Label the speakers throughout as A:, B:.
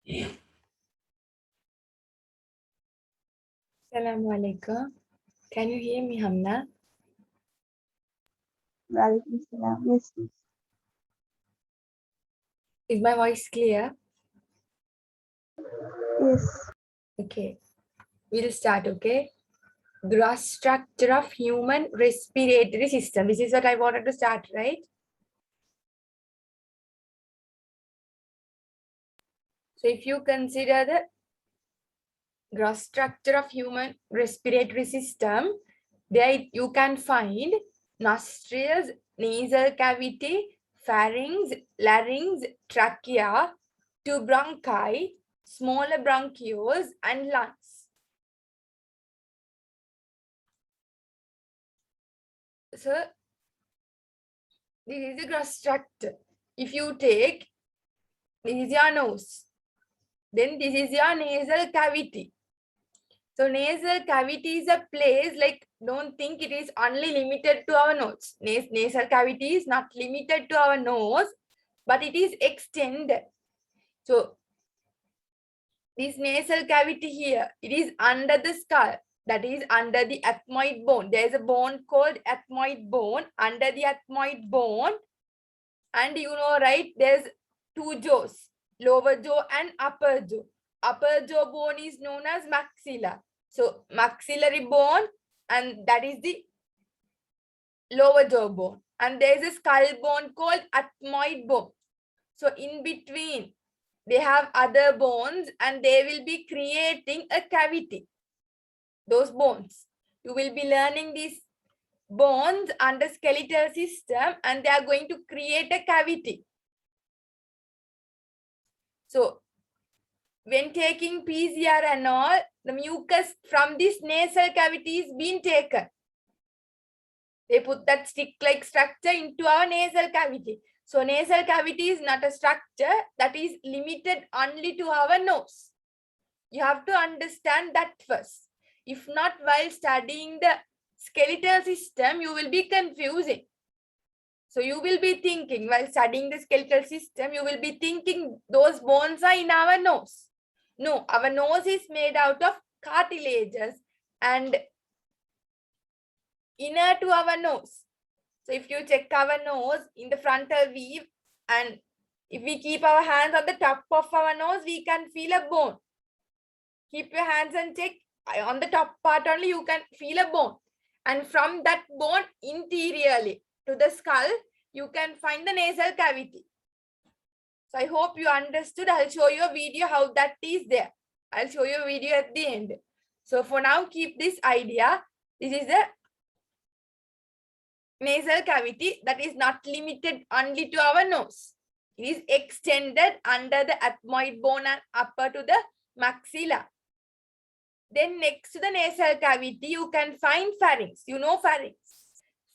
A: Assalamu alaikum. Can you hear me, Hamna?
B: Walaikum salam. Yes, yes.
A: Is my voice clear?
B: Yes.
A: Okay. We'll start, okay? Gross structure of human respiratory system. This is what I wanted to start, right? So if you consider the gross structure of human respiratory system, there you can find nostrils, nasal cavity, pharynx, larynx, trachea, two bronchi, smaller bronchioles, and lungs. So this is the gross structure. If you take, this is your nose, then this is your nasal cavity. So nasal cavity is a place, like, don't think it is only limited to our nose. Nasal cavity is not limited to our nose, but it is extended. So this nasal cavity here, it is under the skull, that is under the ethmoid bone. There is a bone called ethmoid bone, under the ethmoid bone. And you know, right, there's two jaws, lower jaw and upper jaw. Upper jaw bone is known as maxilla. So maxillary bone, and that is the lower jaw bone. And there is a skull bone called ethmoid bone. So in between, they have other bones and they will be creating a cavity. Those bones. You will be learning these bones under skeletal system and they are going to create a cavity. So when taking PCR and all, the mucus from this nasal cavity is being taken. They put that stick-like structure into our nasal cavity. So nasal cavity is not a structure that is limited only to our nose. You have to understand that first. If not, while studying the skeletal system, you will be confusing. So you will be thinking, while studying the skeletal system, you will be thinking those bones are in our nose. No, our nose is made out of cartilages and inner to our nose. So if you check our nose in the frontal view, and if we keep our hands on the top of our nose, we can feel a bone. Keep your hands and check on the top part only, you can feel a bone. And from that bone interiorly to the skull, you can find the nasal cavity. So I hope you understood. I'll show you a video how that is there. I'll show you a video at the end. So for now, keep this idea. This is the nasal cavity that is not limited only to our nose. It is extended under the ethmoid bone and upper to the maxilla. Then next to the nasal cavity, you can find pharynx. You know pharynx.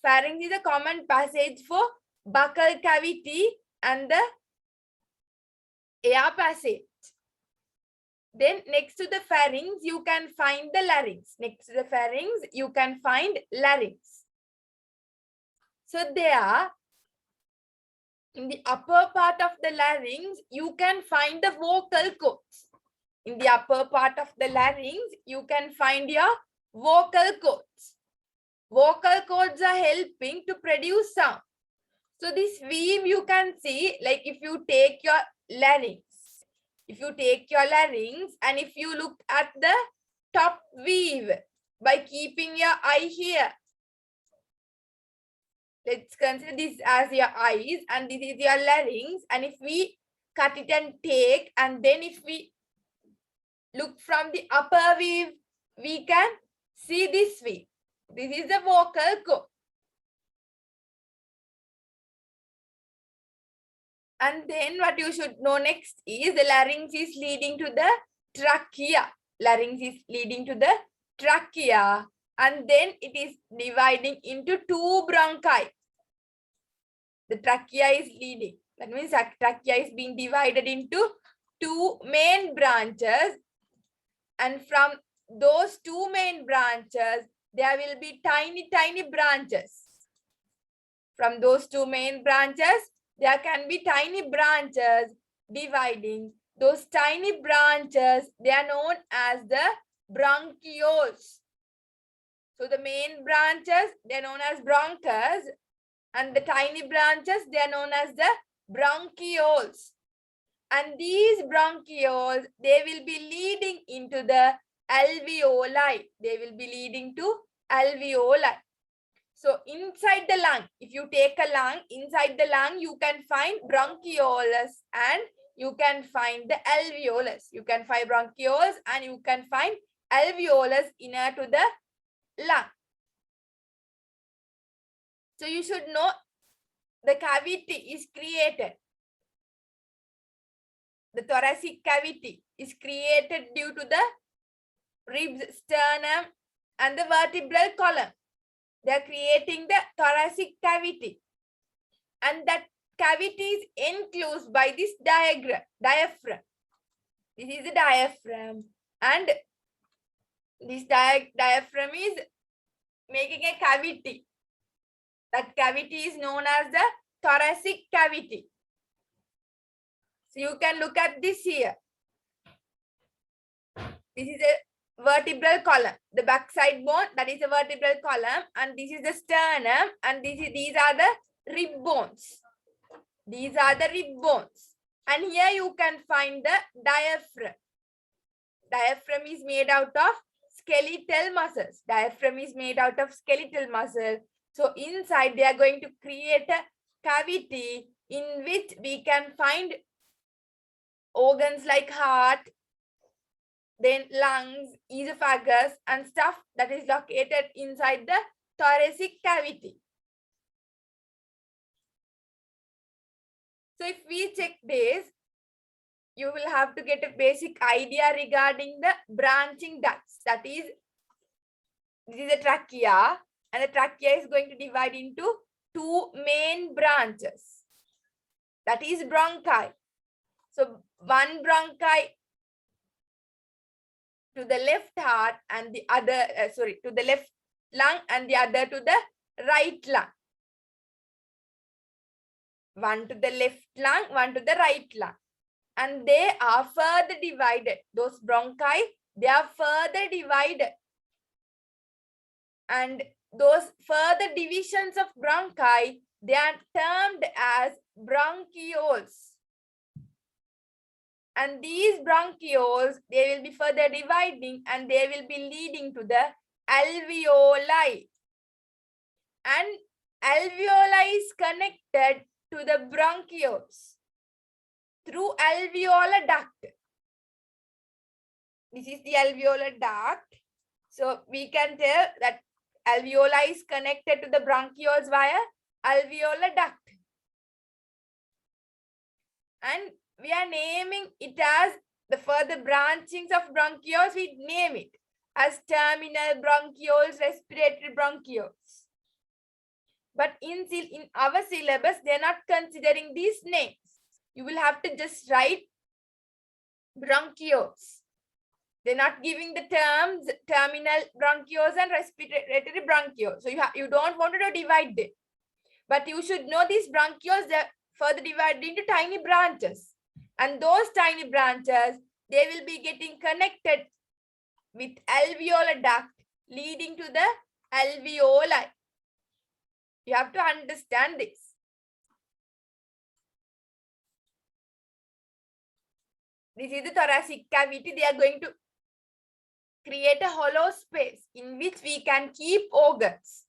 A: Pharynx is a common passage for buccal cavity and the air passage. Then next to the pharynx, you can find the larynx. Next to the pharynx, you can find larynx. So there, in the upper part of the larynx, you can find the vocal cords. In the upper part of the larynx, you can find your vocal cords. Vocal cords are helping to produce sound. So this weave you can see, like if you take your larynx, and if you look at the top weave by keeping your eye here, let's consider this as your eyes and this is your larynx, and if we cut it and take, and then if we look from the upper weave, we can see this weave. This is the vocal cord. And then what you should know next is the larynx is leading to the trachea. Larynx is leading to the trachea. And then it is dividing into two bronchi. The trachea is leading. That means trachea is being divided into two main branches. And from those two main branches, there will be tiny, tiny branches. From those two main branches, there can be tiny branches dividing those tiny branches, they are known as the bronchioles. So the main branches, they are known as bronchus, and the tiny branches, they are known as the bronchioles. And these bronchioles, they will be leading into the alveoli. They will be leading to alveoli. So inside the lung, if you take a lung, inside the lung, you can find bronchioles and you can find the alveolus. You can find bronchioles and you can find alveolus inner to the lung. So you should know the cavity is created. The thoracic cavity is created due to the ribs, sternum, and the vertebral column. They are creating the thoracic cavity. And that cavity is enclosed by this diaphragm. This is the diaphragm. And this diaphragm is making a cavity. That cavity is known as the thoracic cavity. So you can look at this here. This is a vertebral column. The backside bone, that is a vertebral column, and this is the sternum, and these are the rib bones. These are the rib bones. And here you can find the diaphragm. Diaphragm is made out of skeletal muscles. Diaphragm is made out of skeletal muscle. So inside they are going to create a cavity in which we can find organs like heart, then lungs, esophagus, and stuff that is located inside the thoracic cavity. So if we check this, you will have to get a basic idea regarding the branching ducts. That is, this is a trachea, and the trachea is going to divide into two main branches. That is bronchi. So one bronchi to the left heart and the other, to the left lung and the other to the right lung. One to the left lung, one to the right lung. And they are further divided. Those bronchi, they are further divided. And those further divisions of bronchi, they are termed as bronchioles. And these bronchioles, they will be further dividing and they will be leading to the alveoli. And alveoli is connected to the bronchioles through alveolar duct. This is the alveolar duct. So we can tell that alveoli is connected to the bronchioles via alveolar duct. And we are naming it as the further branchings of bronchioles, we name it as terminal bronchioles, respiratory bronchioles. But in our syllabus, they are not considering these names. You will have to just write bronchioles. They're not giving the terms terminal bronchioles and respiratory bronchioles. So you don't want to divide them. But you should know these bronchioles, they are further divided into tiny branches. And those tiny branches, they will be getting connected with alveolar duct leading to the alveoli. You have to understand this. This is the thoracic cavity. They are going to create a hollow space in which we can keep organs.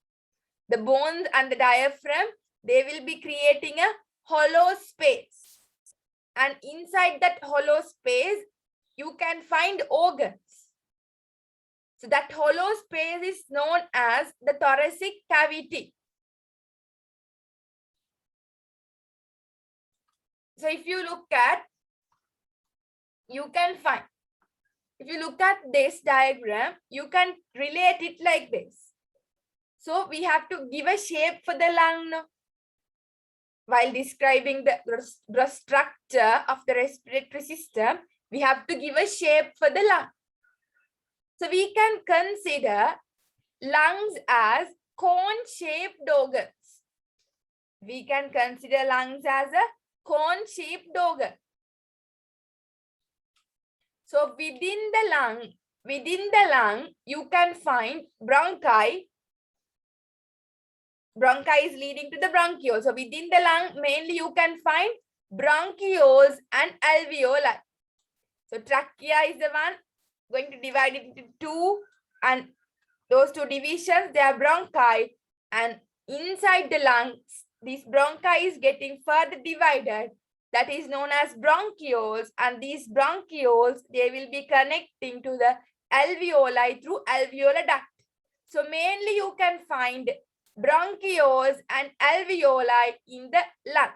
A: The bones and the diaphragm, they will be creating a hollow space. And inside that hollow space, you can find organs. So that hollow space is known as the thoracic cavity. So if you look at, you can find, if you look at this diagram, you can relate it like this. So we have to give a shape for the lung now. While describing the structure of the respiratory system, we have to give a shape for the lung. So we can consider lungs as cone-shaped organs. We can consider lungs as a cone-shaped organ. So within the lung, you can find bronchi. Bronchi is leading to the bronchioles. So within the lung, mainly you can find bronchioles and alveoli. So trachea is the one going to divide it into two, and those two divisions, they are bronchi, and inside the lungs, this bronchi is getting further divided. That is known as bronchioles, and these bronchioles, they will be connecting to the alveoli through alveolar duct. So mainly you can find bronchioles and alveoli in the lung.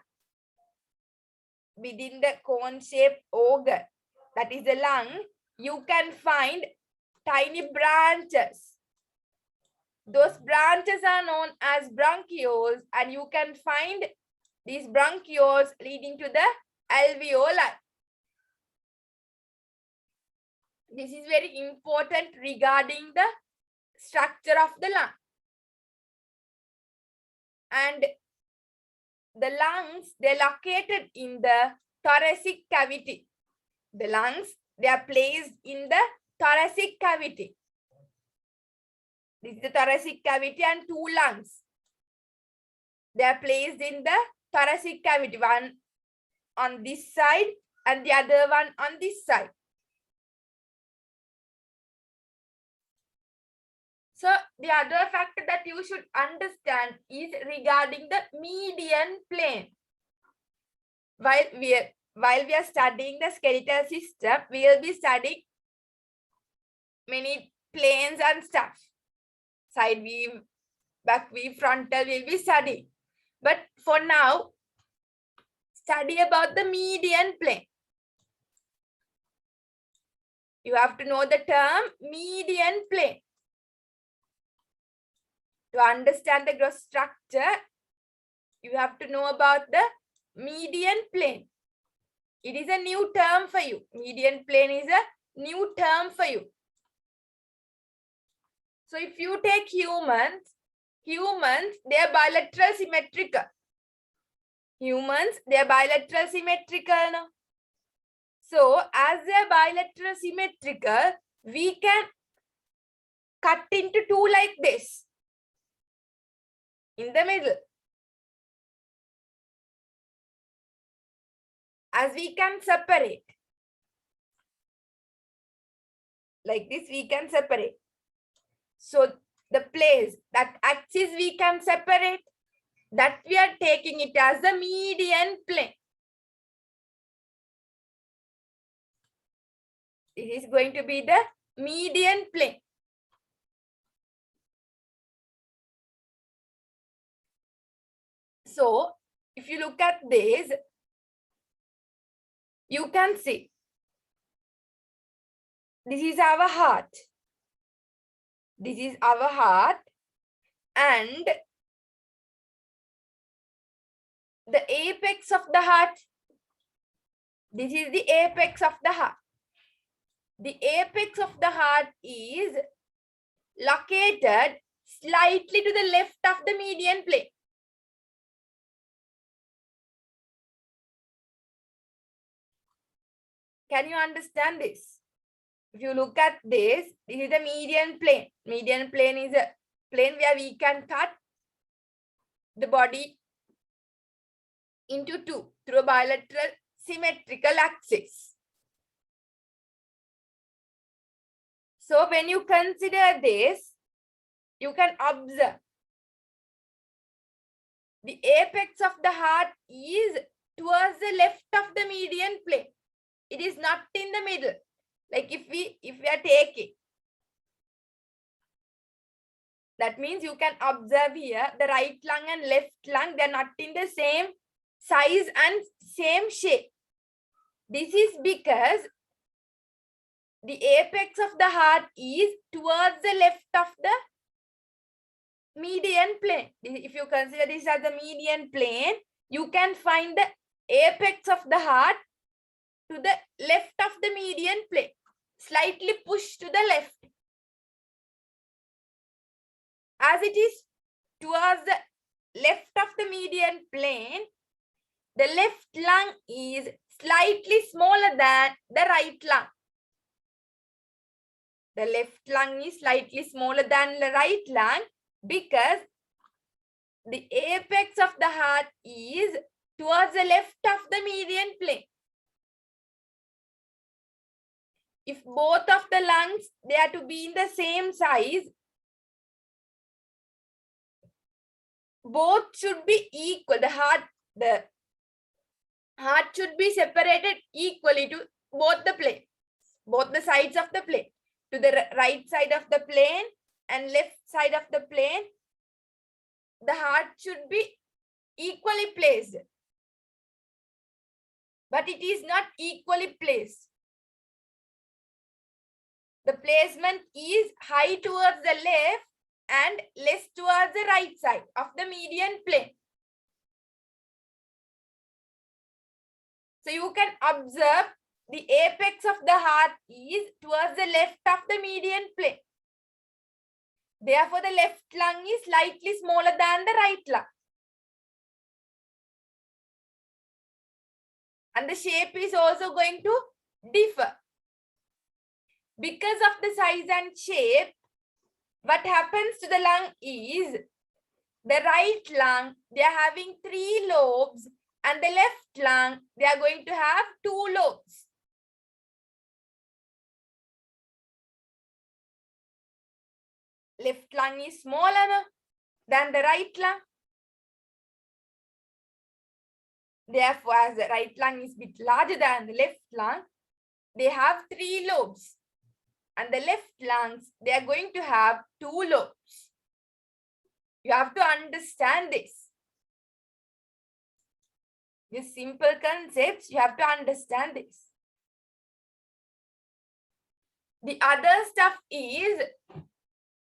A: Within the cone-shaped organ, that is the lung, you can find tiny branches. Those branches are known as bronchioles, and you can find these bronchioles leading to the alveoli. This is very important regarding the structure of the lung. And the lungs, they're located in the thoracic cavity. The lungs, they are placed in the thoracic cavity. This is the thoracic cavity and two lungs. They are placed in the thoracic cavity, one on this side and the other one on this side. So the other factor that you should understand is regarding the median plane. While we are studying the skeletal system, we will be studying many planes and stuff. Side view, back view, frontal, we'll be studying. But for now, study about the median plane. You have to know the term median plane. To understand the gross structure, you have to know about the median plane. It is a new term for you. Median plane is a new term for you. So if you take humans, they are bilateral symmetrical. Humans, they are bilateral symmetrical now. So as they are bilateral symmetrical, we can cut into two like this. In the middle. As we can separate. Like this, we can separate. So the place, that axis we can separate, that we are taking it as the median plane. This is going to be the median plane. So if you look at this, you can see this is our heart. This is our heart, and the apex of the heart, this is the apex of the heart. The apex of the heart is located slightly to the left of the median plane. Can you understand this? If you look at this, this is the median plane. Median plane is a plane where we can cut the body into two through a bilateral symmetrical axis. So when you consider this, you can observe the apex of the heart is towards the left of the median plane. It is not in the middle. Like if we are taking, that means you can observe here the right lung and left lung, they are not in the same size and same shape. This is because the apex of the heart is towards the left of the median plane. If you consider this as the median plane, you can find the apex of the heart to the left of the median plane, slightly pushed to the left. As it is towards the left of the median plane, the left lung is slightly smaller than the right lung. The left lung is slightly smaller than the right lung because the apex of the heart is towards the left of the median plane. If both of the lungs, they are to be in the same size, both should be equal. The heart should be separated equally to both the plane, both the sides of the plane. To the right side of the plane and left side of the plane, the heart should be equally placed. But it is not equally placed. The placement is high towards the left and less towards the right side of the median plane. So you can observe the apex of the heart is towards the left of the median plane. Therefore, the left lung is slightly smaller than the right lung. And the shape is also going to differ. Because of the size and shape, what happens to the lung is the right lung, they are having 3 lobes, and the left lung, they are going to have 2 lobes. Left lung is smaller than the right lung. Therefore, as the right lung is a bit larger than the left lung, they have 3 lobes. And the left lungs, they are going to have 2 lobes. You have to understand this. These simple concepts, you have to understand this. The other stuff is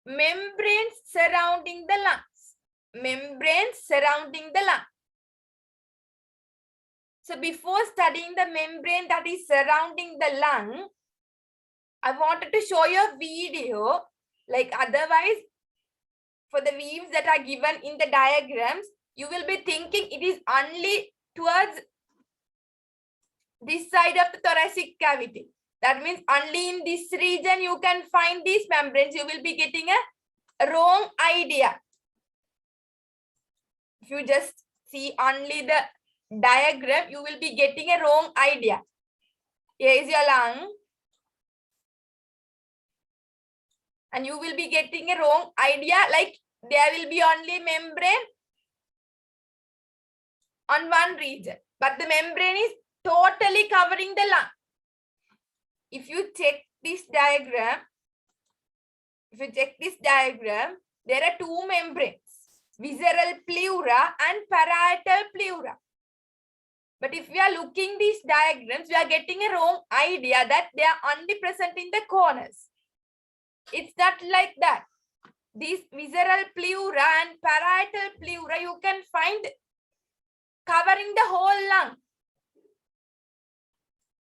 A: membranes surrounding the lungs. Membranes surrounding the lung. So before studying the membrane that is surrounding the lung, I wanted to show you a video. Like otherwise, for the waves that are given in the diagrams, you will be thinking it is only towards this side of the thoracic cavity. That means only in this region you can find these membranes. You will be getting a wrong idea. If you just see only the diagram, you will be getting a wrong idea. Here is your lung. And you will be getting a wrong idea, like there will be only membrane on one region. But the membrane is totally covering the lung. If you check this diagram, there are 2 membranes, visceral pleura and parietal pleura. But if we are looking these diagrams, we are getting a wrong idea that they are only present in the corners. It's not like that. These visceral pleura and parietal pleura, you can find covering the whole lung.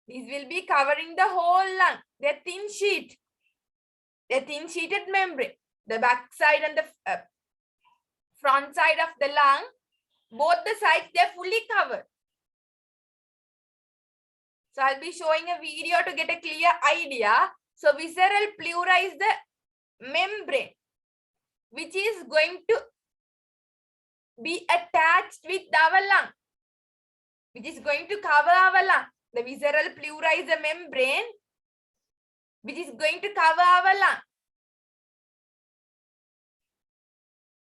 A: These will be covering the whole lung. They're thin sheet. They're thin sheeted membrane. The back side and the front side of the lung, both the sides, they're fully covered. So I'll be showing a video to get a clear idea. So visceral pleura is the membrane which is going to be attached with our lung, which is going to cover our lung. The visceral pleura is a membrane which is going to cover our lung.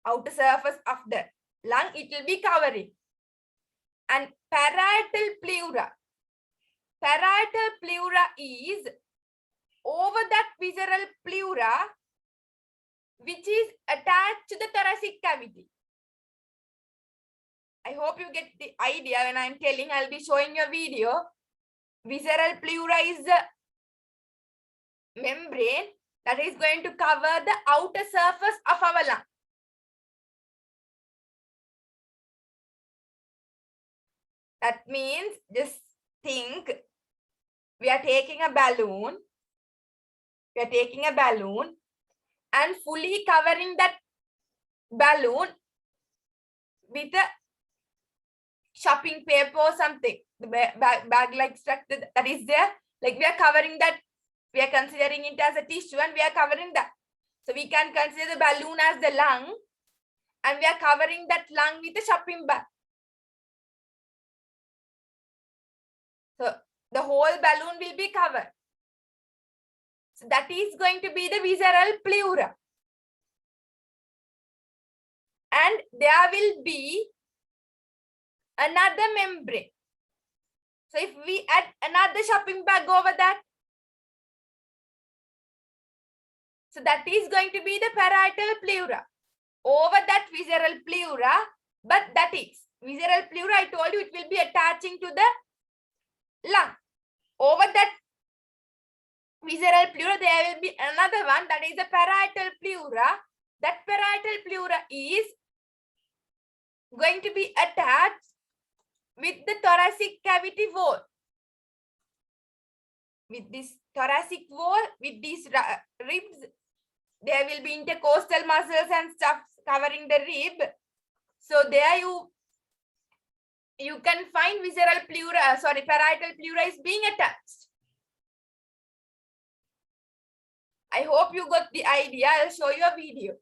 A: Outer surface of the lung, it will be covering. And parietal pleura. Parietal pleura is over that visceral pleura which is attached to the thoracic cavity. I hope you get the idea when I'm telling. I'll be showing you a video. Visceral pleura is the membrane that is going to cover the outer surface of our lung. That means, just think, we are taking a balloon. We are taking a balloon and fully covering that balloon with a shopping paper or something. The bag like structure that is there. Like we are covering that We are considering it as a tissue and we are covering that. So we can consider the balloon as the lung and we are covering that lung with a shopping bag. So the whole balloon will be covered. So that is going to be the visceral pleura. And there will be another membrane. So if we add another shopping bag over that, so that is going to be the parietal pleura. Over that visceral pleura, but that is visceral pleura, I told you it will be attaching to the lung. Over that visceral pleura, there will be another one, that is the parietal pleura. That parietal pleura is going to be attached with the thoracic cavity wall. With this thoracic wall, with these ribs, there will be intercostal muscles and stuff covering the rib. So there you can find visceral pleura, parietal pleura is being attached. I hope you got the idea. I'll show you a video.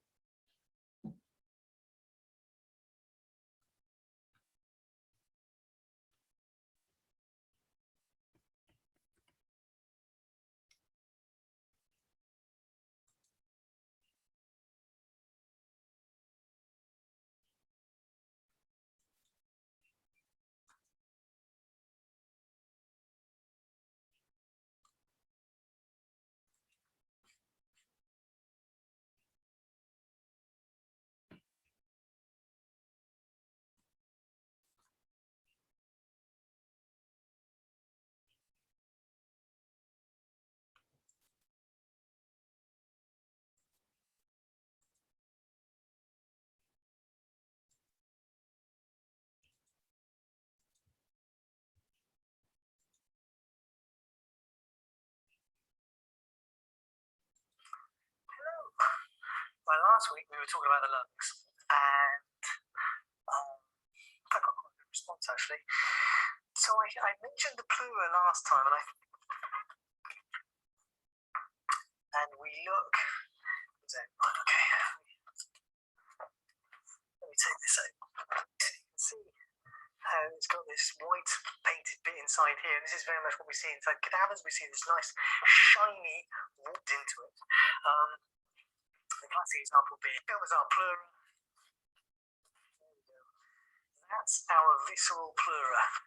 C: Well, last week we were talking about the lungs, and I got quite a good response actually. So I mentioned the pleura last time, and we look. Okay, let me take this out. You can see how it's got this white painted bit inside here. This is very much what we see inside cadavers. We see this nice shiny wood into it. The classic example being our pleura. There we go. That's our visceral pleura.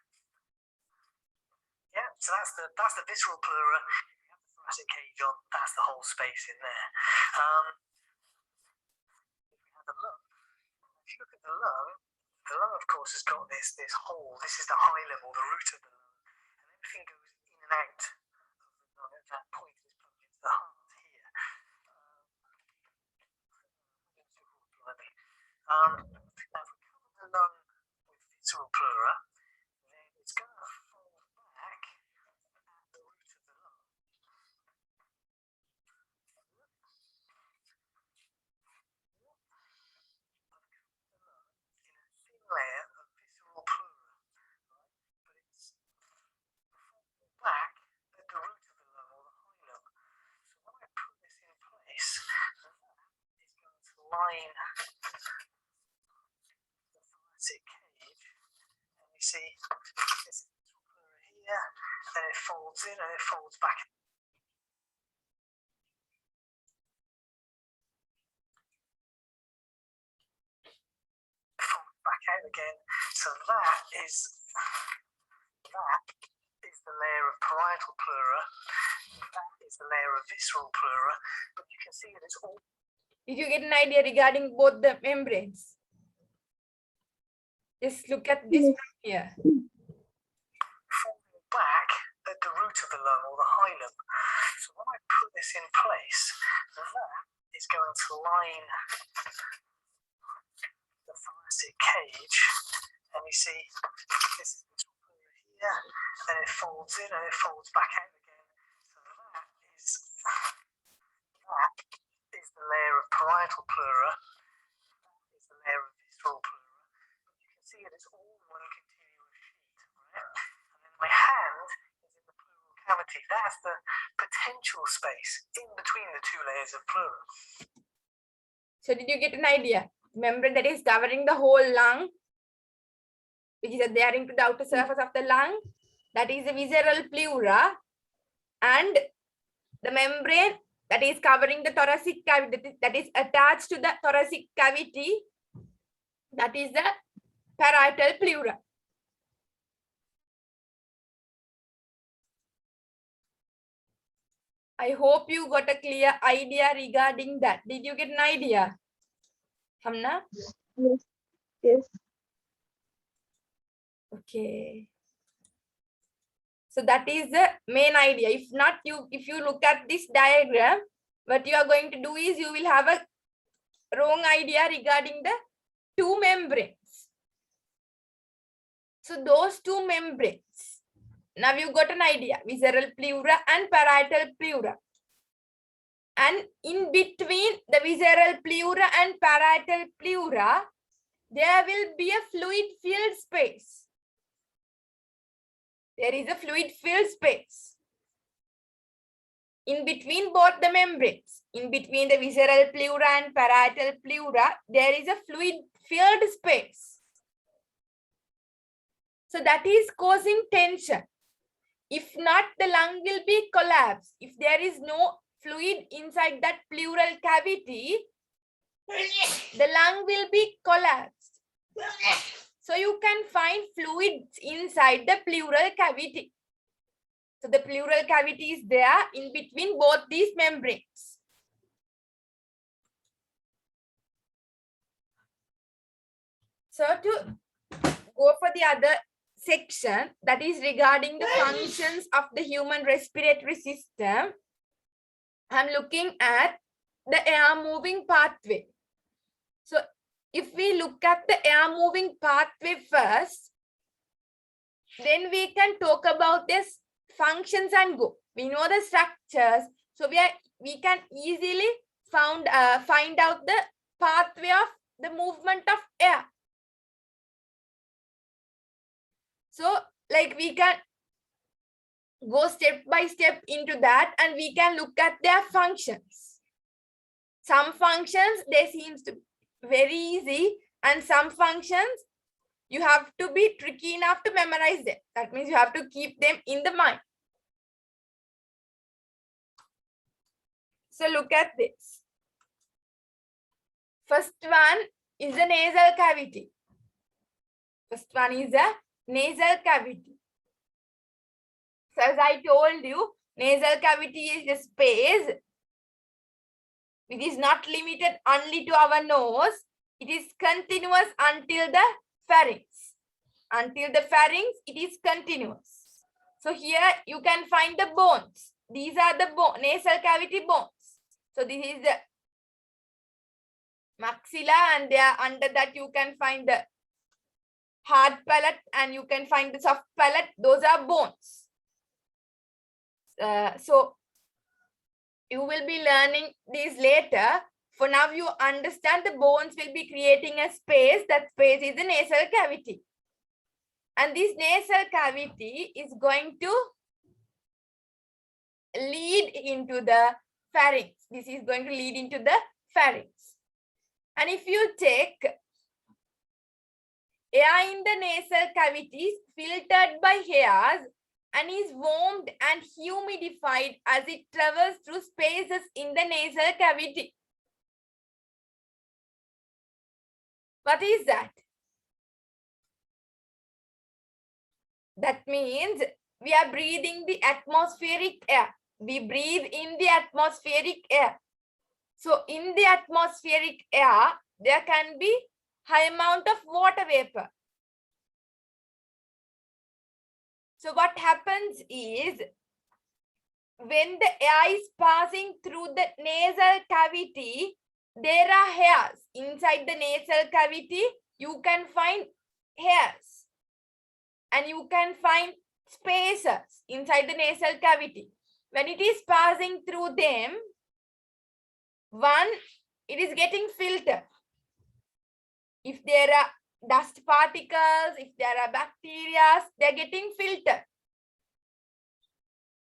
C: Yeah, so that's the visceral pleura. We have the thoracic cage on. That's the whole space in there. If we have the lung, if you look at the lung of course has got this hole. This is the high level, the root of the lung, and everything goes in and out of the lung at that point. Is plugged into the heart here. Now, if we cover the lung with visceral pleura, then it's going to fall back at the root of the lung. In a thin layer of visceral pleura, right? But it's falling back at the root of the lung or the hilum. So when I put this in place, that is going to line cage, and you see this here, and it folds in and it folds back. Folds back out again. So that is the layer of parietal pleura. That is the layer of visceral pleura. But you can see that it's all.
A: Did you get an idea regarding both the membranes? Just look at this from here.
C: Falling back at the root of the lung or the hilum. So when I put this in place, that is going to line the thoracic cage. And you see, this is here, and it folds in and it folds back out again. So that is the layer of parietal pleura. That is the layer of visceral pleura. See it as all one continuous sheet, right? And then my hand is in the pleural cavity. That's the potential space in between the two layers of pleura.
A: So did you get an idea? Membrane that is covering the whole lung, which is adhering to the outer surface of the lung, that is the visceral pleura, and the membrane that is covering the thoracic cavity, that is attached to the thoracic cavity, that is the parietal pleura. I hope you got a clear idea regarding that. Did you get an idea, Hamna?
B: Yes. Yes.
A: Okay. So that is the main idea. If you look at this diagram, what you are going to do is you will have a wrong idea regarding the two membranes. So those two membranes, now you got an idea, visceral pleura and parietal pleura. And in between the visceral pleura and parietal pleura, there will be a fluid filled space. There is a fluid filled space in between both the membranes. In between the visceral pleura and parietal pleura, there is a fluid filled space. So that is causing tension. If not, the lung will be collapsed. If there is no fluid inside that pleural cavity, the lung will be collapsed. So you can find fluids inside the pleural cavity. So the pleural cavity is there in between both these membranes. So to go for the other section, that is regarding the functions of the human respiratory system, I'm looking at the air moving pathway. So if we look at the air moving pathway first, then we can talk about this functions and go. We know the structures, so we can easily find out the pathway of the movement of air. So like we can go step by step into that, and we can look at their functions. Some functions, they seems to be very easy, and some functions you have to be tricky enough to memorize them. That means you have to keep them in the mind. So look at this. First one is the nasal cavity. First one is the nasal cavity. So as I told you, nasal cavity is the space which is not limited only to our nose. It is continuous until the pharynx. Until the pharynx, it is continuous. So here you can find the bones. These are the nasal cavity bones. So this is the maxilla, and there under that you can find the hard palate and you can find the soft palate. Those are bones. So you will be learning these later. For now, you understand the bones will be creating a space. That space is the nasal cavity. And this nasal cavity is going to lead into the pharynx. This is going to lead into the pharynx. And if you take air in the nasal cavities filtered by hairs and is warmed and humidified as it travels through spaces in the nasal cavity. What is that? That means we are breathing the atmospheric air. We breathe in the atmospheric air. So in the atmospheric air, there can be high amount of water vapor. So what happens is, when the air is passing through the nasal cavity, there are hairs. Inside the nasal cavity, you can find hairs. And you can find spaces inside the nasal cavity. When it is passing through them, one, it is getting filtered. If there are dust particles, if there are bacteria, they're getting filtered.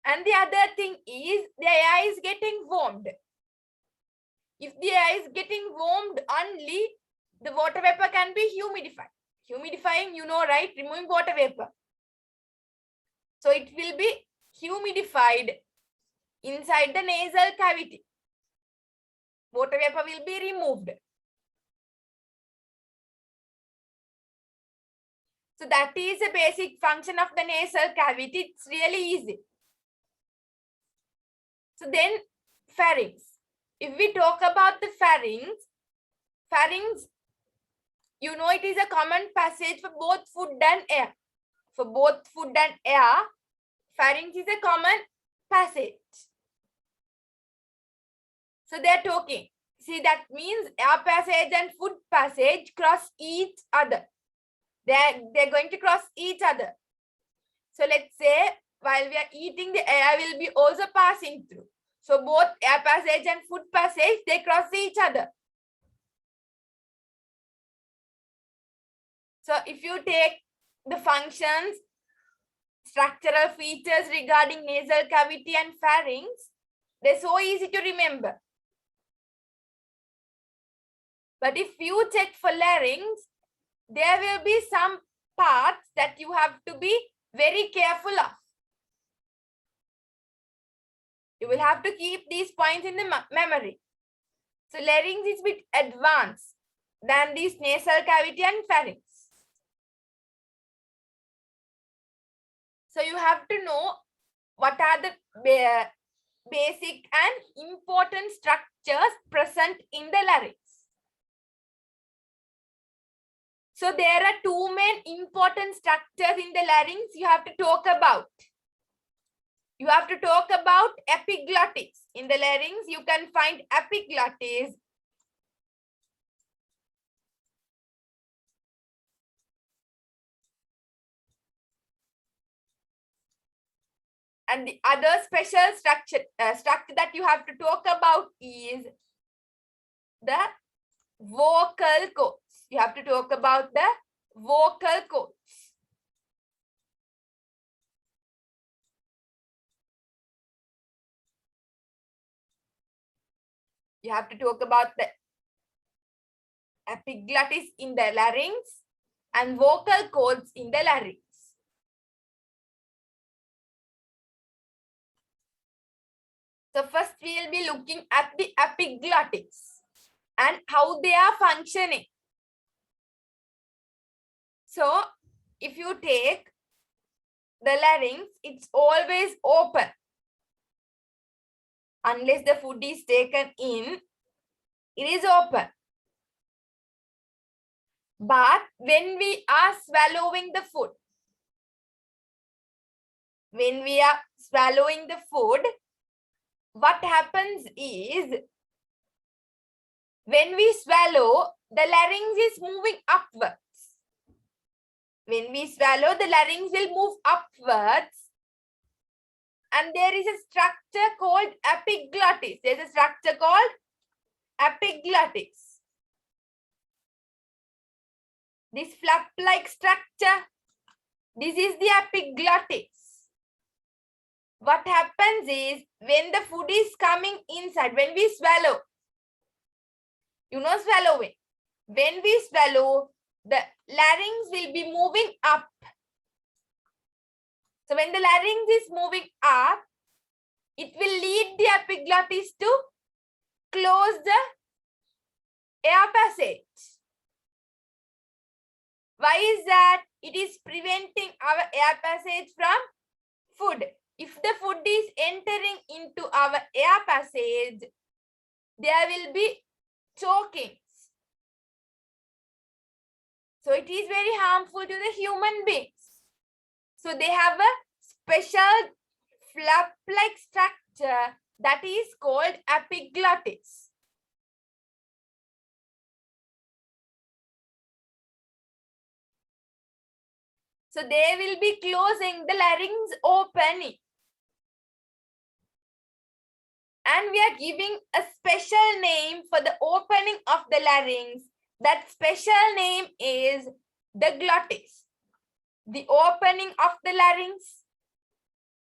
A: And the other thing is the air is getting warmed. If the air is getting warmed only, the water vapor can be humidified. Humidifying, you know, right? Removing water vapor. So it will be humidified inside the nasal cavity. Water vapor will be removed. So that is a basic function of the nasal cavity. It's really easy. So then pharynx. If we talk about the pharynx, you know, it is a common passage for both food and air. For both food and air, pharynx is a common passage. So they are talking. See, that means air passage and food passage cross each other. They're going to cross each other. So let's say while we are eating, the air will be also passing through. So both air passage and food passage, they cross each other. So if you take the functions, structural features regarding nasal cavity and pharynx, they're so easy to remember. But if you check for larynx, there will be some parts that you have to be very careful of. You will have to keep these points in the memory. So larynx is a bit advanced than this nasal cavity and pharynx. So you have to know what are the basic and important structures present in the larynx. So there are two main important structures in the larynx you have to talk about. You have to talk about epiglottis. In the larynx, you can find epiglottis. And the other special structure that you have to talk about is the vocal cords. You have to talk about the vocal cords. You have to talk about the epiglottis in the larynx and vocal cords in the larynx. So first we will be looking at the epiglottis and how they are functioning. So if you take the larynx, it's always open. Unless the food is taken in, it is open. But when we are swallowing the food, what happens is, when we swallow, the larynx is moving upwards. When we swallow, the larynx will move upwards. And there is a structure called epiglottis. There's a structure called epiglottis. This flap-like structure, this is the epiglottis. What happens is, when the food is coming inside, when we swallow, you know swallowing. When we swallow, the larynx will be moving up. So when the larynx is moving up, it will lead the epiglottis to close the air passage. Why is that? It is preventing our air passage from food. If the food is entering into our air passage, there will be chokings. So it is very harmful to the human beings. So they have a special flap-like structure that is called epiglottis. So they will be closing the larynx opening. And we are giving a special name for the opening of the larynx. That special name is the glottis. The opening of the larynx,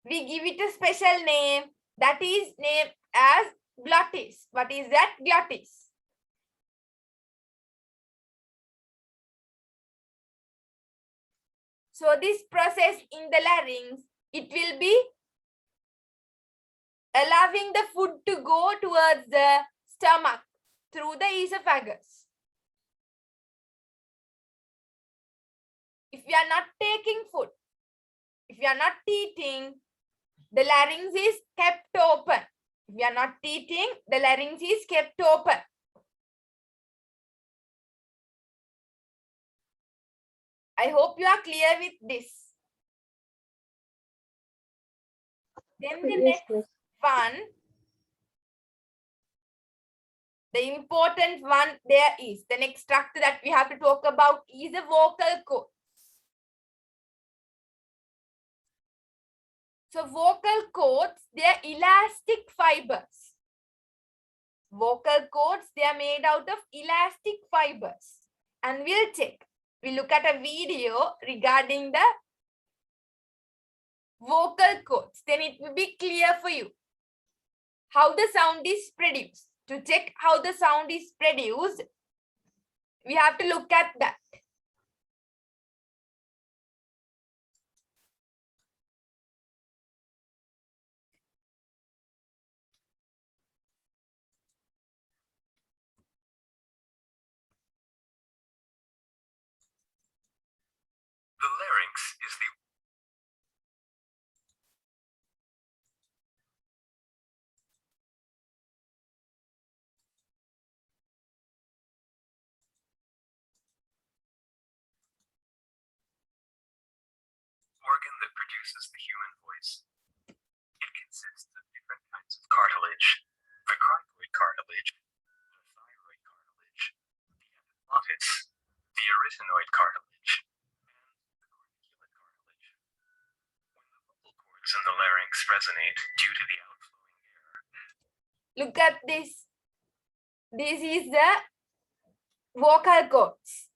A: We give it a special name that is named as glottis. What is that? Glottis. So this process in the larynx, it will be allowing the food to go towards the stomach through the esophagus. If we are not taking food, if we are not eating, the larynx is kept open. If we are not eating, the larynx is kept open. I hope you are clear with this. Then the
B: Yes,
A: next one, the important one there is, the next structure that we have to talk about is the vocal cord. So vocal cords, they are elastic fibers. Vocal cords, they are made out of elastic fibers. And we'll check. We'll look at a video regarding the vocal cords. Then it will be clear for you how the sound is produced. To check how the sound is produced, we have to look at that.
C: The larynx is the organ that produces the human voice. It consists of different kinds of cartilage: the cricoid cartilage, the thyroid cartilage, the epiglottis, the arytenoid cartilage, and the corniculate cartilage. When the vocal cords in the larynx resonate due to the outflowing air,
A: Look at this. This is the vocal cords.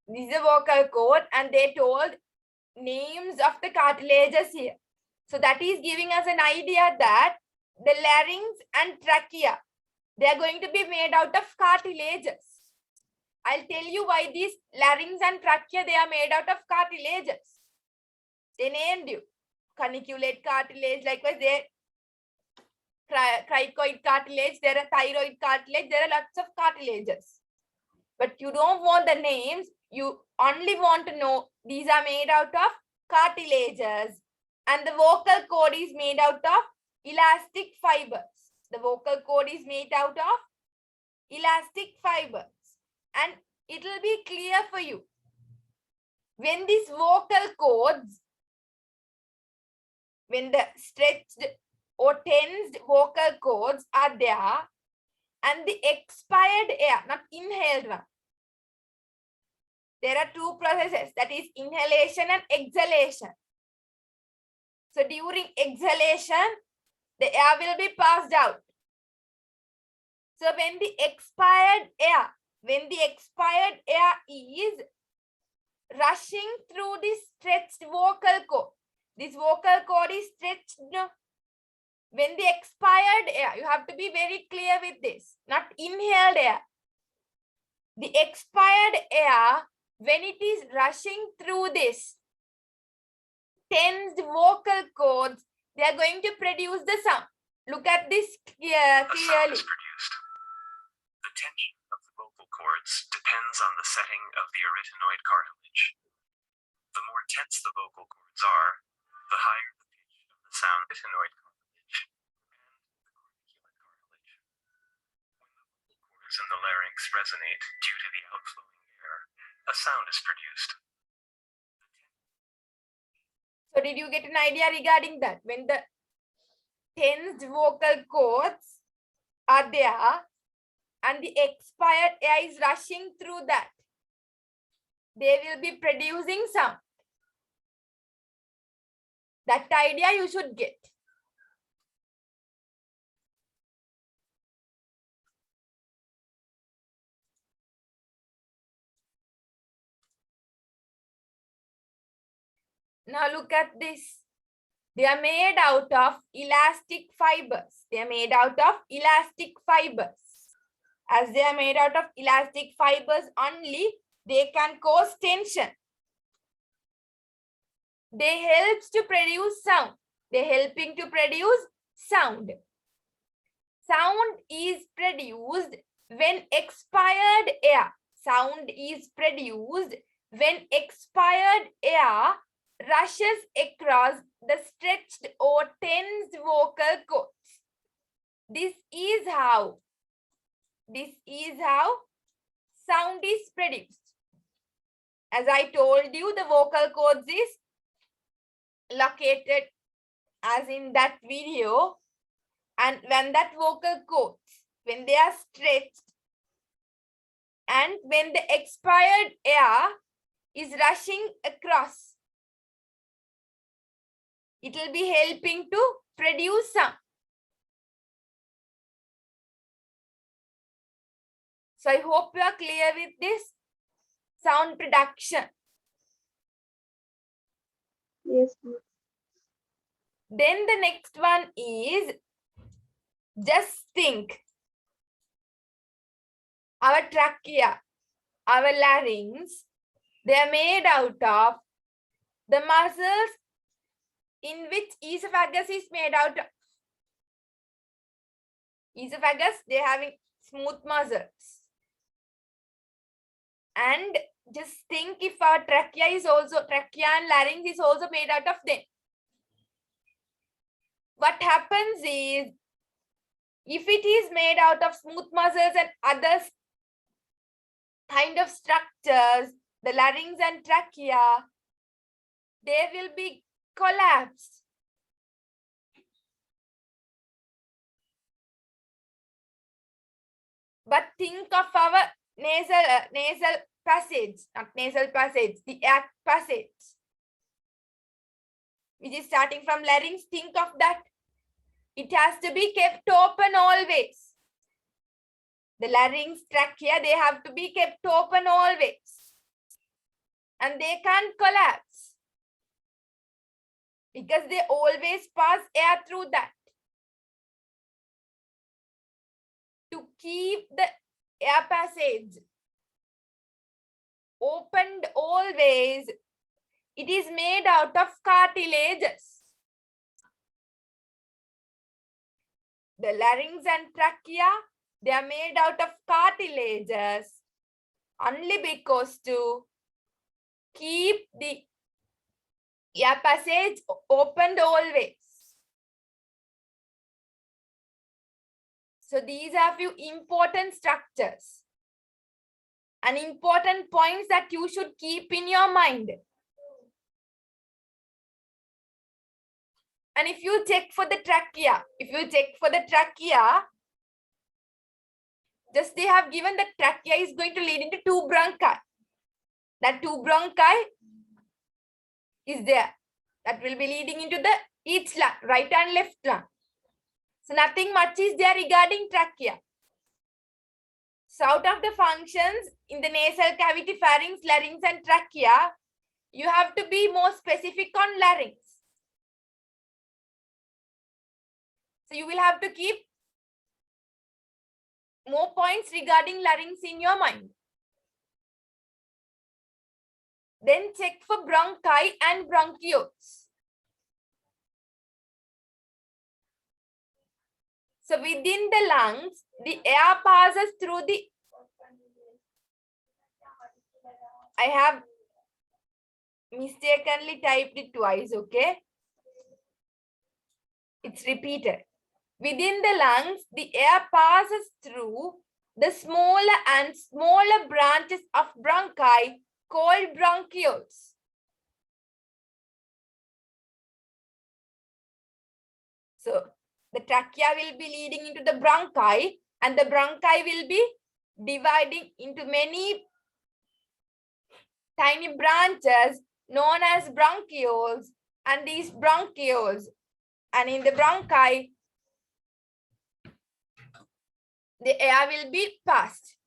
A: This is the vocal cord, and they told names of the cartilages here. So that is giving us an idea that the larynx and trachea, they are going to be made out of cartilages. I'll tell you why these larynx and trachea, they are made out of cartilages. They named you. Corniculate cartilage, likewise there cricoid cartilage, there are thyroid cartilage, there are lots of cartilages. But you don't want the names, you only want to know these are made out of cartilages, and the vocal cord is made out of elastic fibers. The vocal cord is made out of elastic fibers, and it will be clear for you. When these vocal cords, when the stretched or tensed vocal cords are there, and the expired air, not inhaled one, there are two processes, that is inhalation and exhalation. So during exhalation, the air will be passed out. So when the expired air is rushing through this stretched vocal cord, this vocal cord is stretched. When the expired air, you have to be very clear with this, not inhaled air. The expired air, when it is rushing through this tensed vocal cords, they are going to produce the sound. Look at this
C: a sound
A: clearly.
C: is produced. The tension of the vocal cords depends on the setting of the arytenoid cartilage. The more tense the vocal cords are, the higher the pitch of the sound. Arytenoid cartilage and the corniculate cartilage. When the vocal cords in the larynx resonate due to the outflowing air, a sound is produced.
A: So did you get an idea regarding that? When the tensed vocal cords are there and the expired air is rushing through that, they will be producing sound. That idea you should get. Now look at this. They are made out of elastic fibers. They are made out of elastic fibers. As they are made out of elastic fibers only, they can cause tension. They help to produce sound. They are helping to produce sound. Sound is produced when expired air. Sound is produced when expired air rushes across the stretched or tense vocal cords. This is how sound is produced. As I told you, the vocal cords is located as in that video, and when that vocal cords, when they are stretched and when the expired air is rushing across, it will be helping to produce sound. So I hope you are clear with this sound production.
B: Yes, miss.
A: Then the next one is, just think, our trachea, our larynx, they are made out of the muscles in which esophagus is made out of. Esophagus, they are having smooth muscles. And just think if our trachea and larynx is also made out of them. What happens is, if it is made out of smooth muscles and other kind of structures, the larynx and trachea, they will be collapsed. But think of our nasal passage, not nasal passage, the air passage, which is starting from larynx. Think of that. It has to be kept open always. The larynx, trachea, they have to be kept open always. And they can't collapse, because they always pass air through that. To keep the air passage opened always, it is made out of cartilages. The larynx and trachea, they are made out of cartilages only because to keep the air passage opened always. So these are few important structures and important points that you should keep in your mind. And if you check for the trachea, just they have given that trachea is going to lead into two bronchi. That two bronchi is there. That will be leading into the each lung, right and left lung. So nothing much is there regarding trachea. So out of the functions in the nasal cavity, pharynx, larynx and trachea, you have to be more specific on larynx. So you will have to keep more points regarding larynx in your mind. Then check for bronchi and bronchioles. So within the lungs, the air passes through the... I have mistakenly typed it twice, okay? It's repeated. Within the lungs, the air passes through the smaller and smaller branches of bronchi called bronchioles. So the trachea will be leading into the bronchi, and the bronchi will be dividing into many tiny branches known as bronchioles, and these bronchioles, and in the bronchi, the air will be passed.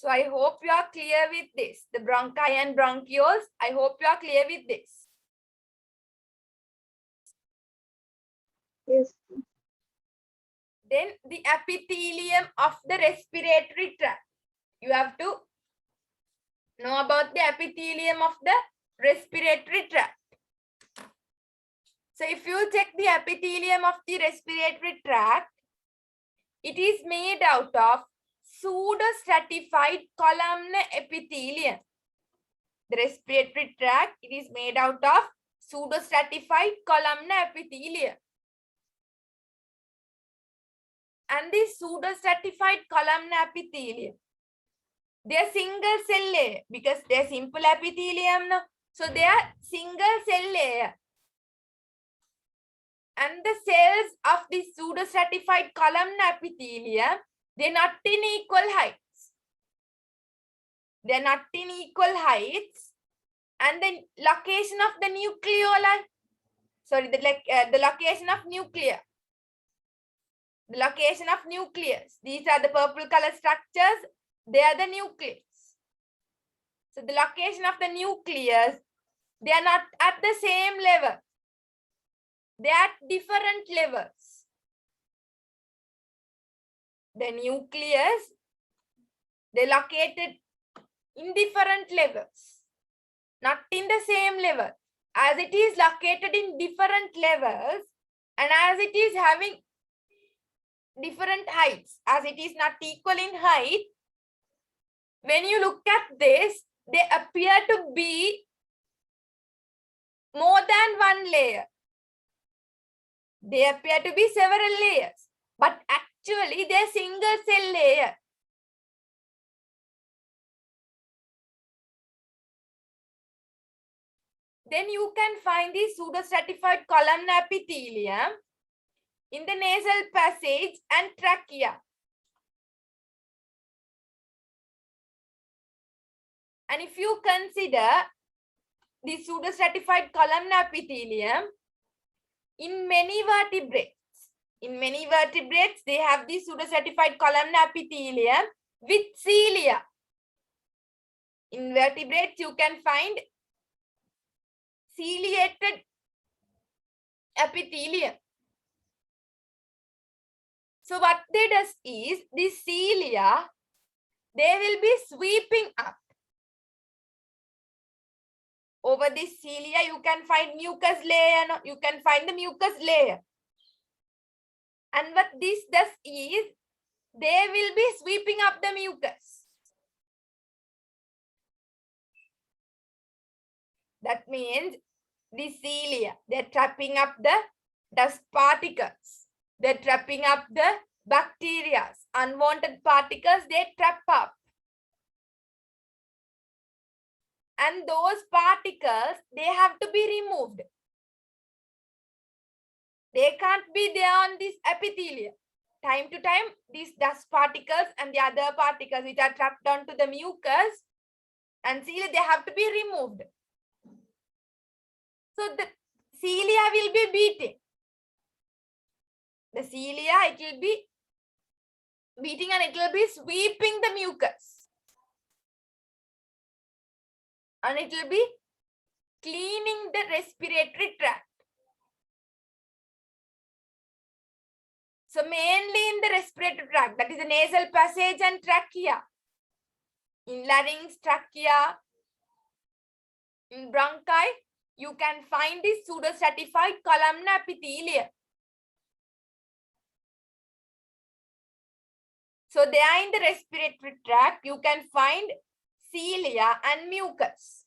A: So I hope you are clear with this. The bronchi and bronchioles, I hope you are clear with this.
B: Yes.
A: Then the epithelium of the respiratory tract. You have to know about the epithelium of the respiratory tract. So if you check the epithelium of the respiratory tract, it is made out of pseudostratified columnar epithelium. The respiratory tract, it is made out of pseudostratified columnar epithelium. And this pseudostratified columnar epithelium, they are single cell layer because they are simple epithelium. No? So they are single cell layer. And the cells of the pseudostratified columnar epithelium, they are not in equal heights. They are not in equal heights. And the location of the nucleoli, sorry, the location of nucleus. The location of nucleus. These are the purple color structures. They are the nucleus. So the location of the nucleus, they are not at the same level. They are at different levels. The nucleus, they are located in different levels, not in the same level. As it is located in different levels and as it is having different heights, as it is not equal in height, when you look at this, they appear to be more than one layer. They appear to be several layers, but actually they are single cell layer. Then you can find the pseudostratified columnar epithelium in the nasal passage and trachea. And if you consider the pseudostratified columnar epithelium in many vertebrates, they have the pseudostratified columnar epithelium with cilia. In vertebrates, you can find ciliated epithelium. So what they does is, the cilia, they will be sweeping up. Over this cilia, you can find mucus layer. No? You can find the mucus layer. And what this does is, they will be sweeping up the mucus. That means the cilia, they're trapping up the dust particles. They're trapping up the bacteria. Unwanted particles, they trap up. And those particles, they have to be removed. They can't be there on this epithelium. Time to time, these dust particles and the other particles which are trapped onto the mucus and cilia, they have to be removed. So the cilia will be beating. The cilia, it will be beating and it will be sweeping the mucus. And it will be cleaning the respiratory tract. So mainly in the respiratory tract, that is the nasal passage and trachea. In larynx, trachea, in bronchi, you can find this pseudostratified columnar epithelium. So they are in the respiratory tract, you can find cilia and mucus.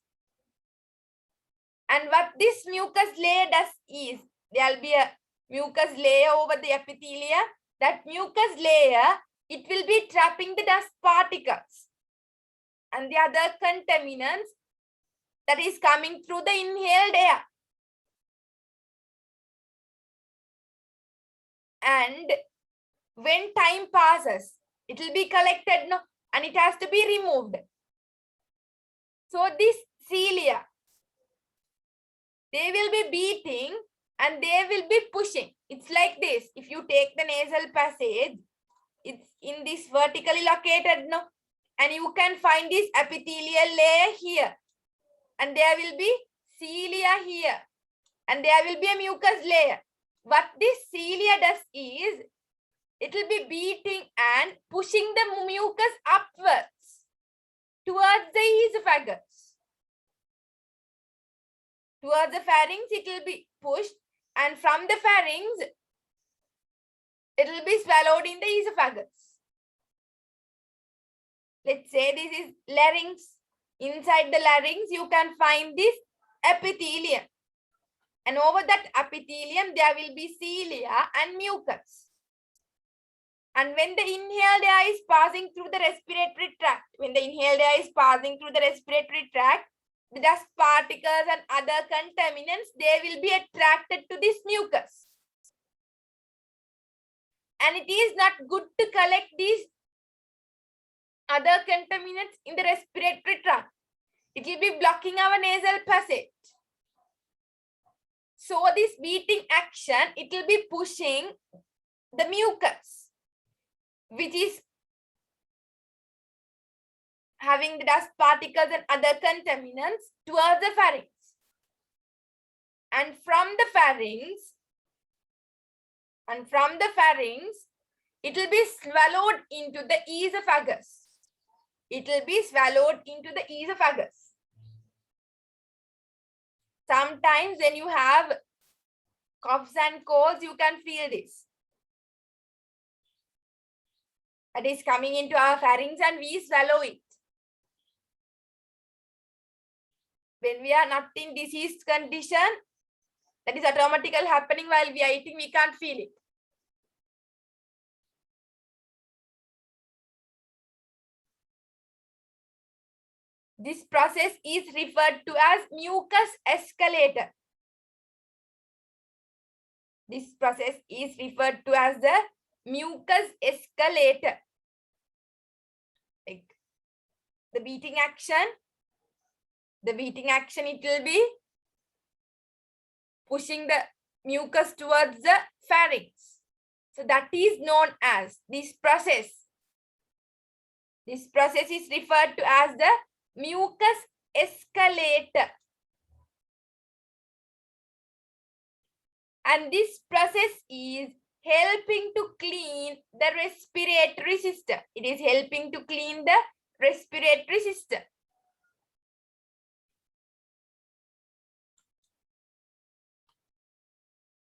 A: And what this mucus layer does is, there will be a mucus layer over the epithelium. That mucus layer, it will be trapping the dust particles and the other contaminants that is coming through the inhaled air. And when time passes, it will be collected, no, and it has to be removed. So this cilia, they will be beating and they will be pushing. It's like this. If you take the nasal passage, it's in this vertically located, no, And you can find this epithelial layer here. And there will be cilia here. And there will be a mucus layer. What this cilia does is, it will be beating and pushing the mucus upwards towards the esophagus. Towards the pharynx, it will be pushed. And from the pharynx, it will be swallowed in the esophagus. Let's say this is larynx. Inside the larynx, you can find this epithelium. And over that epithelium, there will be cilia and mucus. And when the inhaled air is passing through the respiratory tract, the dust particles and other contaminants, they will be attracted to this mucus. And it is not good to collect these other contaminants in the respiratory tract. It will be blocking our nasal passage. So this beating action, it will be pushing the mucus, which is having the dust particles and other contaminants towards the pharynx. And from the pharynx, it will be swallowed into the esophagus. Sometimes when you have coughs and colds, you can feel this. That is coming into our pharynx and we swallow it. When we are not in diseased condition, that is automatically happening while we are eating, we can't feel it. This process is referred to as mucus escalator. This process is referred to as the mucus escalator. Like the beating action, it will be pushing the mucus towards the pharynx. So that is known as this process. This process is referred to as the mucus escalator. And this process is helping to clean the respiratory system. It is helping to clean the respiratory system.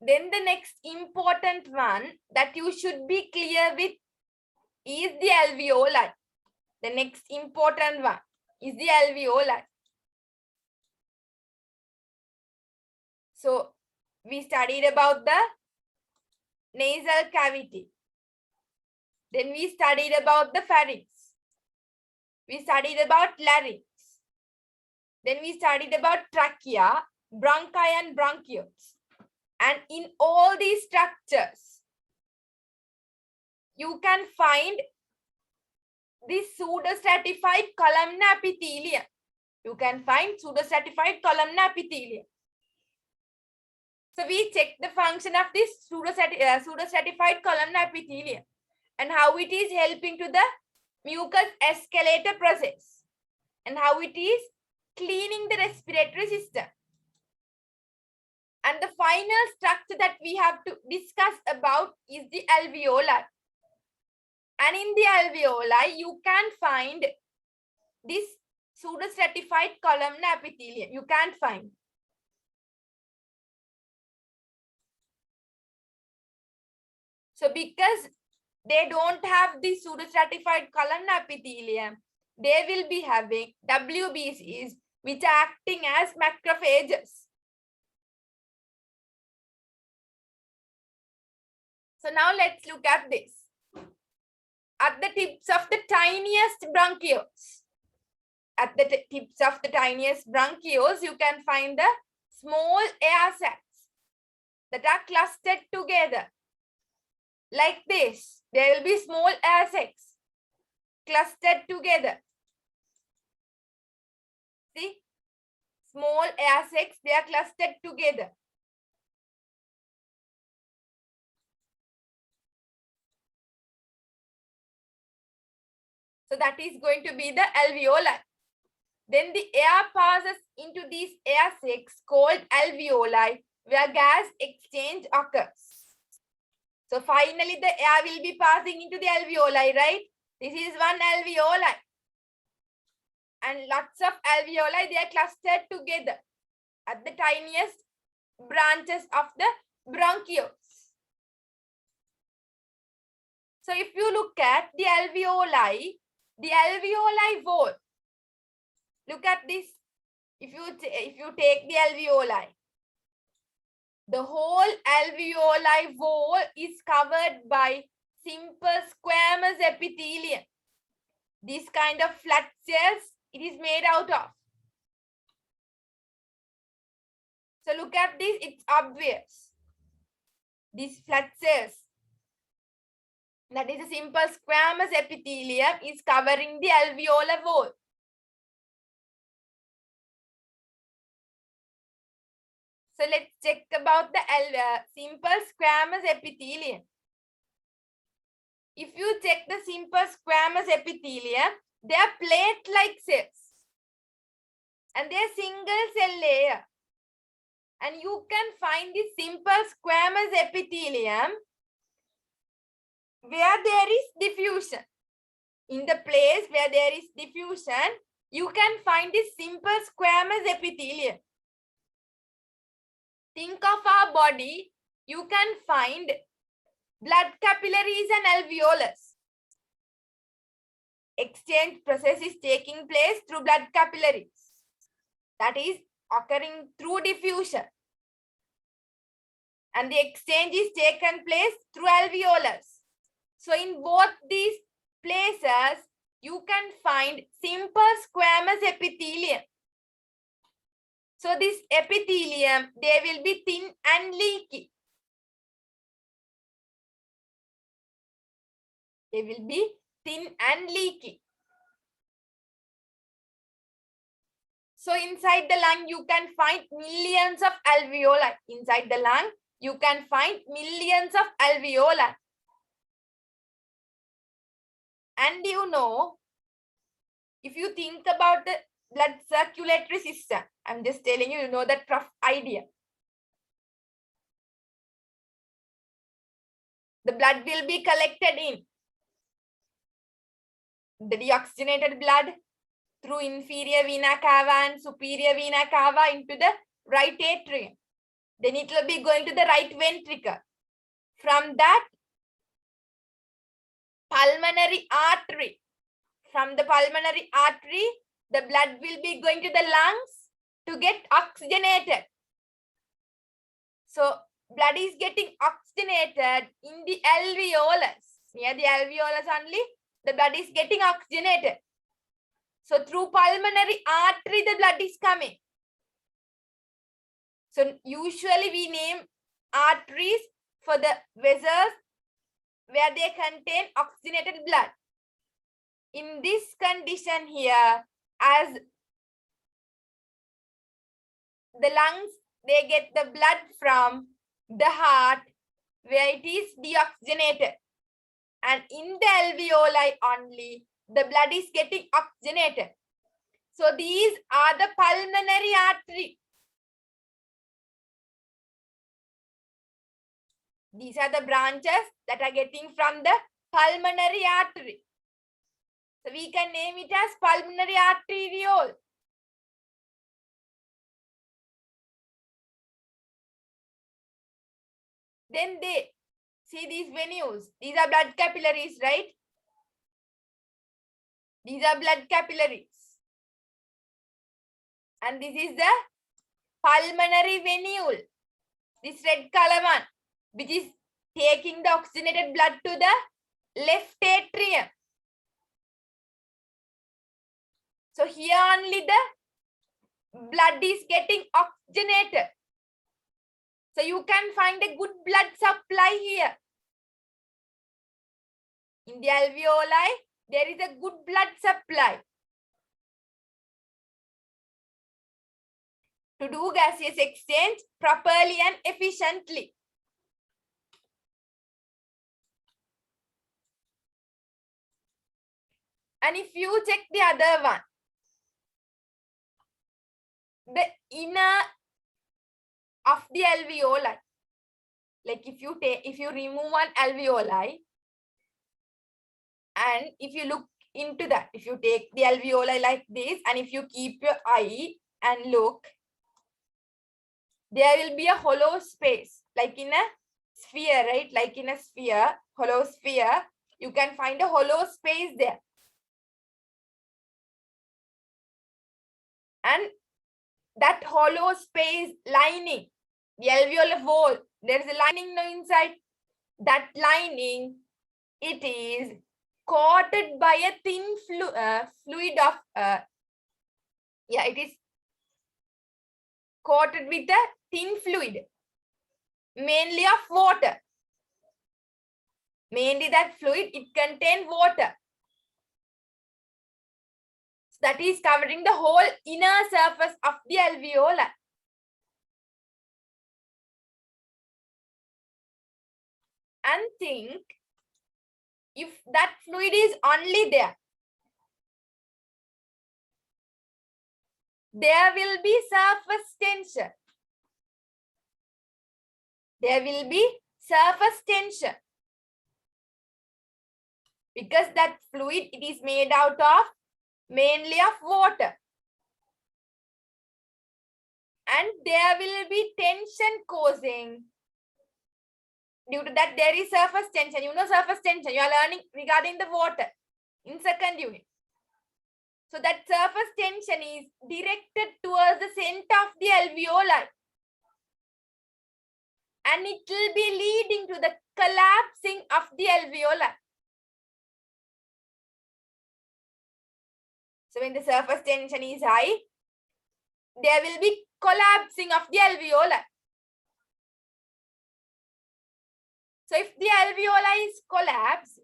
A: Then the next important one that you should be clear with is the alveoli. The next important one is the alveoli. So we studied about the nasal cavity. Then we studied about the pharynx. We studied about larynx. Then we studied about trachea, bronchi and bronchioles. And in all these structures, you can find this pseudostratified columnar epithelium. So we check the function of this pseudostratified columnar epithelium and how it is helping to the mucus escalator process and how it is cleaning the respiratory system. And the final structure that we have to discuss about is the alveoli. And in the alveoli, you can find this pseudostratified columnar epithelium. You can find. So because they don't have the pseudostratified columnar epithelium, they will be having WBCs, which are acting as macrophages. So now let's look at this. At the tips of the tiniest bronchioles, you can find the small air sacs that are clustered together. Like this, there will be small air sacs clustered together. See, small air sacs, they are clustered together. So So that is going to be the alveoli. Then the air passes into these air sacs called alveoli, where gas exchange occurs. So finally the air will be passing into the alveoli, right? This is one alveoli. And lots of alveoli, they are clustered together at the tiniest branches of the bronchioles. So if you look at the alveoli wall, look at this. If you take the alveoli, the whole alveoli wall is covered by simple squamous epithelium. This kind of flat cells it is made out of. So look at this, it's obvious. These flat cells, that is a simple squamous epithelium, is covering the alveolar wall. So let's check about the simple squamous epithelium. If you check the simple squamous epithelium, they are plate-like cells. And they are single cell layer. And you can find the simple squamous epithelium where there is diffusion. In the place where there is diffusion, you can find the simple squamous epithelium. Think of our body, you can find blood capillaries and alveolus. Exchange process is taking place through blood capillaries. That is occurring through diffusion. And the exchange is taken place through alveolus. So in both these places, you can find simple squamous epithelium. So this epithelium, they will be thin and leaky. They will be thin and leaky. So inside the lung, you can find millions of alveoli. Inside the lung, you can find millions of alveoli. And you know, if you think about the blood circulatory system, I'm just telling you, you know that rough idea. The blood will be collected in the deoxygenated blood through inferior vena cava and superior vena cava into the right atrium. Then it will be going to the right ventricle. From that, pulmonary artery. From the pulmonary artery, the blood will be going to the lungs to get oxygenated. So blood is getting oxygenated in the alveolus. Near the alveolus only, the blood is getting oxygenated. So through pulmonary artery, the blood is coming. So usually we name arteries for the vessels where they contain oxygenated blood. In this condition here, as the lungs, they get the blood from the heart where it is deoxygenated. And in the alveoli only, the blood is getting oxygenated. So these are the pulmonary artery. These are the branches that are getting from the pulmonary artery. So we can name it as pulmonary arteriole. Then they see these venules. These are blood capillaries, right? These are blood capillaries. And this is the pulmonary venule. This red color one, which is taking the oxygenated blood to the left atrium. So here only the blood is getting oxygenated. So you can find a good blood supply here. In the alveoli, there is a good blood supply. To do gaseous exchange properly and efficiently. And if you check the other one, the inner of the alveoli, like if you remove one alveoli, and if you look into that, if you take the alveoli like this, and if you keep your eye and look, there will be a hollow space, like in a sphere, right? Like in a sphere, hollow sphere, you can find a hollow space there. And that hollow space lining, the alveolar wall, there is a lining now inside. That lining, it is coated by a thin fluid of, it is coated with a thin fluid, mainly of water. Mainly that fluid, it contains water. So that is covering the whole inner surface of the alveoli. And think, if that fluid is only there, there will be surface tension. There will be surface tension. Because that fluid, it is made out of mainly of water. And there will be tension causing. Due to that, there is surface tension. You know surface tension. You are learning regarding the water in second unit. So that surface tension is directed towards the center of the alveoli. And it will be leading to the collapsing of the alveoli. So when the surface tension is high, there will be collapsing of the alveoli. So if the alveoli is collapsed,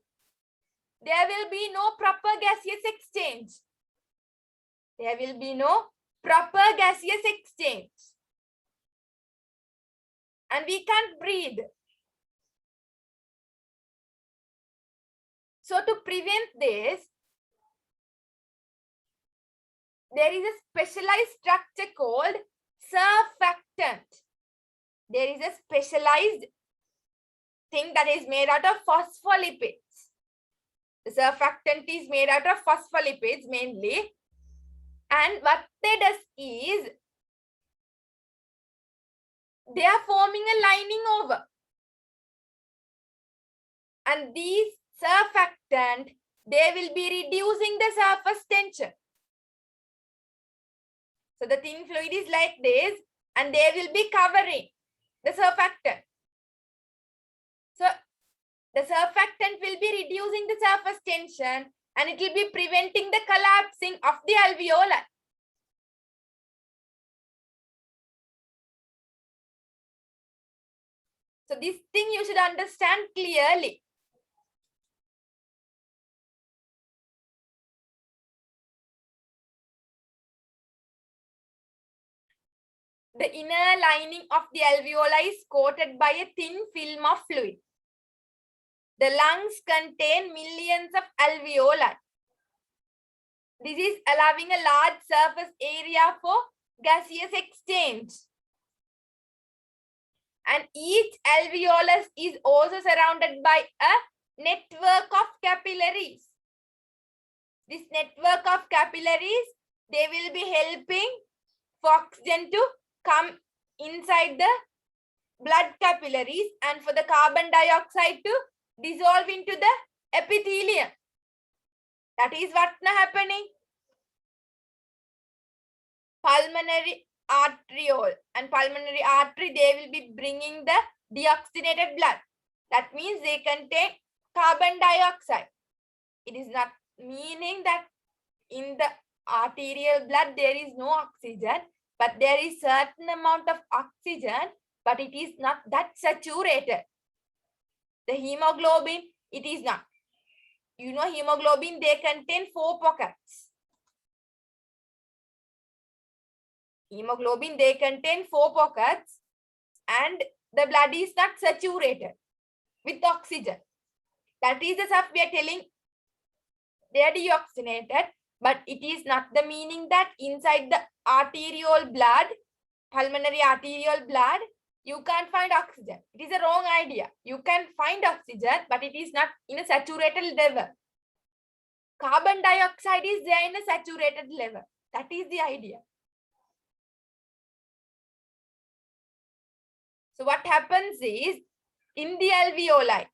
A: there will be no proper gaseous exchange. There will be no proper gaseous exchange. And we can't breathe. So to prevent this, there is a specialized structure called surfactant. There is a specialized thing that is made out of phospholipids. The surfactant is made out of phospholipids mainly. And what they does is, they are forming a lining over. And these surfactant, they will be reducing the surface tension. So the thin fluid is like this, and they will be covering the surfactant. So the surfactant will be reducing the surface tension, and it will be preventing the collapsing of the alveoli. So this thing you should understand clearly. The inner lining of the alveoli is coated by a thin film of fluid. The lungs contain millions of alveoli. This is allowing a large surface area for gaseous exchange. And each alveolus is also surrounded by a network of capillaries. This network of capillaries, they will be helping for oxygen to come inside the blood capillaries and for the carbon dioxide to dissolve into the epithelium. That is what's happening. Pulmonary arteriole and pulmonary artery, they will be bringing the deoxygenated blood. That means they contain carbon dioxide. It is not meaning that in the arterial blood there is no oxygen, but there is certain amount of oxygen, but it is not that saturated. The hemoglobin, it is not. You know, hemoglobin, they contain 4 pockets. Hemoglobin, they contain 4 pockets, and the blood is not saturated with oxygen. That is the stuff we are telling they are deoxygenated, but it is not the meaning that inside the arterial blood, pulmonary arterial blood, you can't find oxygen. It is a wrong idea. You can find oxygen, but it is not in a saturated level. Carbon dioxide is there in a saturated level. That is the idea. So what happens is, in the alveoli,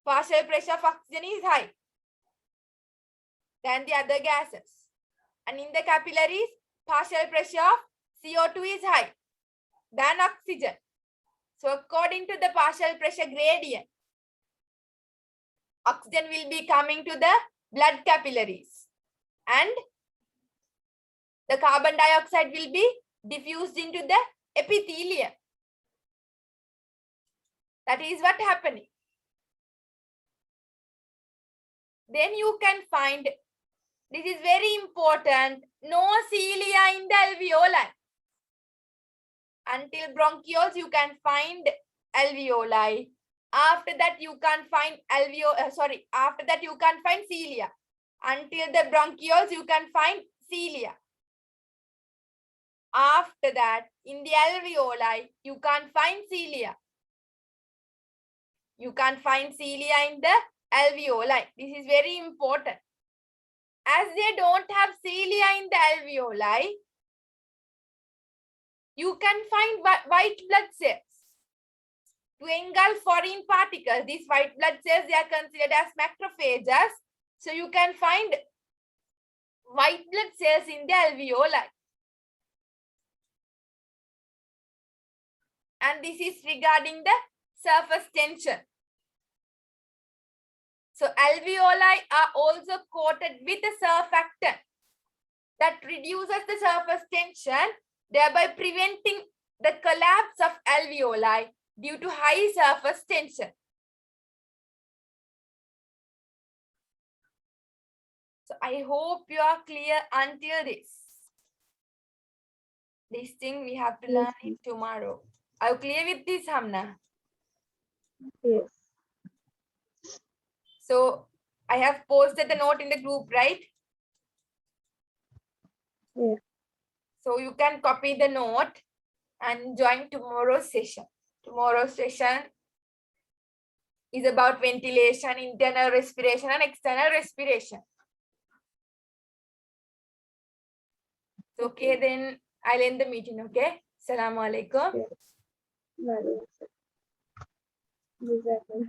A: partial pressure of oxygen is high than the other gases. And in the capillaries, partial pressure of CO2 is high than oxygen. So according to the partial pressure gradient, oxygen will be coming to the blood capillaries and the carbon dioxide will be diffused into the epithelium. That is what happening. Then you can find, this is very important, no cilia in the alveoli. Until bronchioles, you can find alveoli. After that, you can find after that you can find cilia. Until the bronchioles, you can find cilia. After that, in the alveoli, you can't find cilia. You can't find cilia in the alveoli. This is very important. As they don't have cilia in the alveoli, you can find white blood cells to engulf foreign particles. These white blood cells, they are considered as macrophages. So you can find white blood cells in the alveoli. And this is regarding the surface tension. So alveoli are also coated with a surfactant that reduces the surface tension, thereby preventing the collapse of alveoli due to high surface tension. So I hope you are clear until this. This thing we have to learn it tomorrow. Are you clear with this, Hamna?
B: Yes.
A: So I have posted the note in the group, right?
B: Yeah.
A: So you can copy the note and join tomorrow's session. Tomorrow's session is about ventilation, internal respiration, and external respiration. So, okay, then I'll end the meeting, okay? Assalamu alaikum.
B: Yes. Very well. Exactly.